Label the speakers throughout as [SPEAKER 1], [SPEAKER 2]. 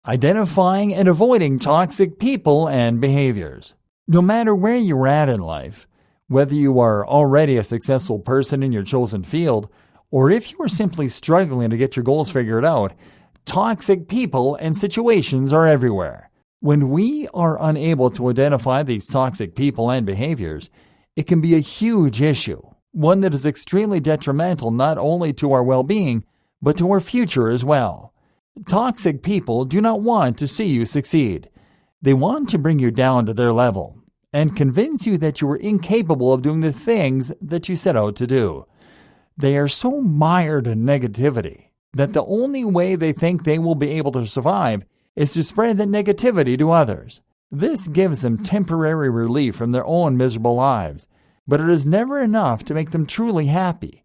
[SPEAKER 1] Identifying and avoiding toxic people and behaviors. No matter where you're at in life, whether you are already a successful person in your chosen field, or if you are simply struggling to get your goals figured out, toxic people and situations are everywhere. When we are unable to identify these toxic people and behaviors, it can be a huge issue, one that is extremely detrimental not only to our well-being, but to our future as well. Toxic people do not want to see you succeed. They want to bring you down to their level and convince you that you are incapable of doing the things that you set out to do. They are so mired in negativity that the only way they think they will be able to survive is to spread that negativity to others. This gives them temporary relief from their own miserable lives, but it is never enough to make them truly happy.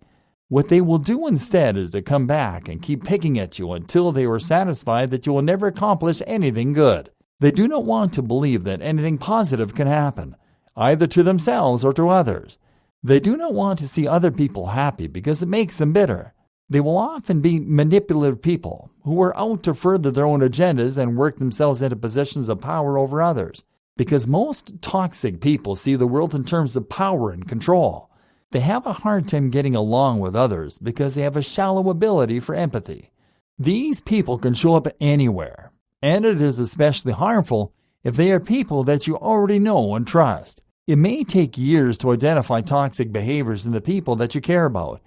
[SPEAKER 1] What they will do instead is to come back and keep picking at you until they are satisfied that you will never accomplish anything good. They do not want to believe that anything positive can happen, either to themselves or to others. They do not want to see other people happy because it makes them bitter. They will often be manipulative people who are out to further their own agendas and work themselves into positions of power over others, because most toxic people see the world in terms of power and control. They have a hard time getting along with others because they have a shallow ability for empathy. These people can show up anywhere, and it is especially harmful if they are people that you already know and trust. It may take years to identify toxic behaviors in the people that you care about,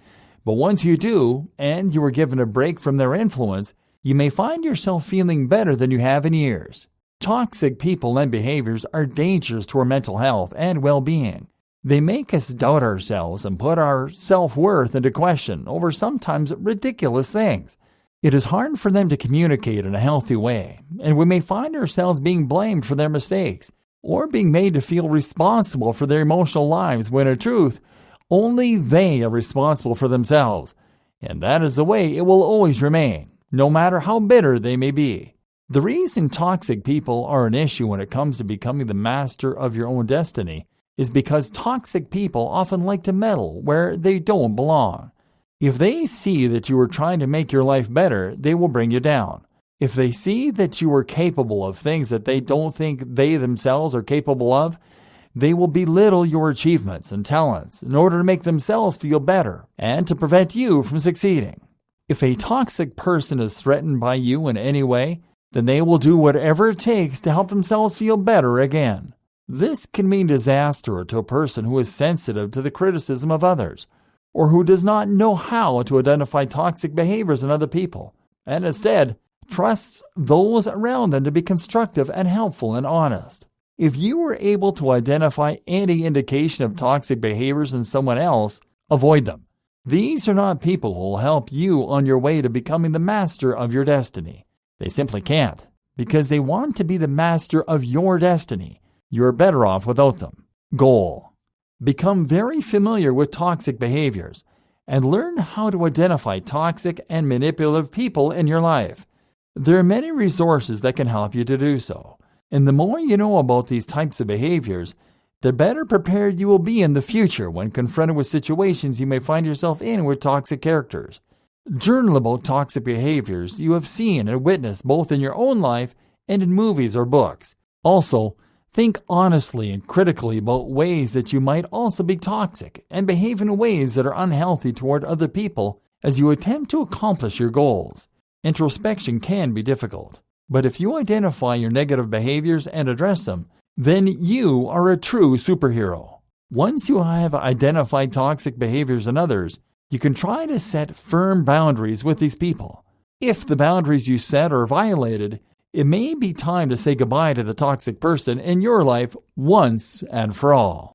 [SPEAKER 1] but once you do, and you are given a break from their influence, you may find yourself feeling better than you have in years. Toxic people and behaviors are dangerous to our mental health and well-being. They make us doubt ourselves and put our self-worth into question over sometimes ridiculous things. It is hard for them to communicate in a healthy way, and we may find ourselves being blamed for their mistakes or being made to feel responsible for their emotional lives when in truth, only they are responsible for themselves, and that is the way it will always remain, no matter how bitter they may be. The reason toxic people are an issue when it comes to becoming the master of your own destiny is because toxic people often like to meddle where they don't belong. If they see that you are trying to make your life better, they will bring you down. If they see that you are capable of things that they don't think they themselves are capable of, they will belittle your achievements and talents in order to make themselves feel better and to prevent you from succeeding. If a toxic person is threatened by you in any way, then they will do whatever it takes to help themselves feel better again. This can mean disaster to a person who is sensitive to the criticism of others, or who does not know how to identify toxic behaviors in other people, and instead trusts those around them to be constructive and helpful and honest. If you are able to identify any indication of toxic behaviors in someone else, avoid them. These are not people who will help you on your way to becoming the master of your destiny. They simply can't, because they want to be the master of your destiny. You are better off without them. Goal: become very familiar with toxic behaviors and learn how to identify toxic and manipulative people in your life. There are many resources that can help you to do so. And the more you know about these types of behaviors, the better prepared you will be in the future when confronted with situations you may find yourself in with toxic characters. Journal about toxic behaviors you have seen and witnessed both in your own life and in movies or books. Also, think honestly and critically about ways that you might also be toxic and behave in ways that are unhealthy toward other people as you attempt to accomplish your goals. Introspection can be difficult. But if you identify your negative behaviors and address them, then you are a true superhero. Once you have identified toxic behaviors in others, you can try to set firm boundaries with these people. If the boundaries you set are violated, it may be time to say goodbye to the toxic person in your life once and for all.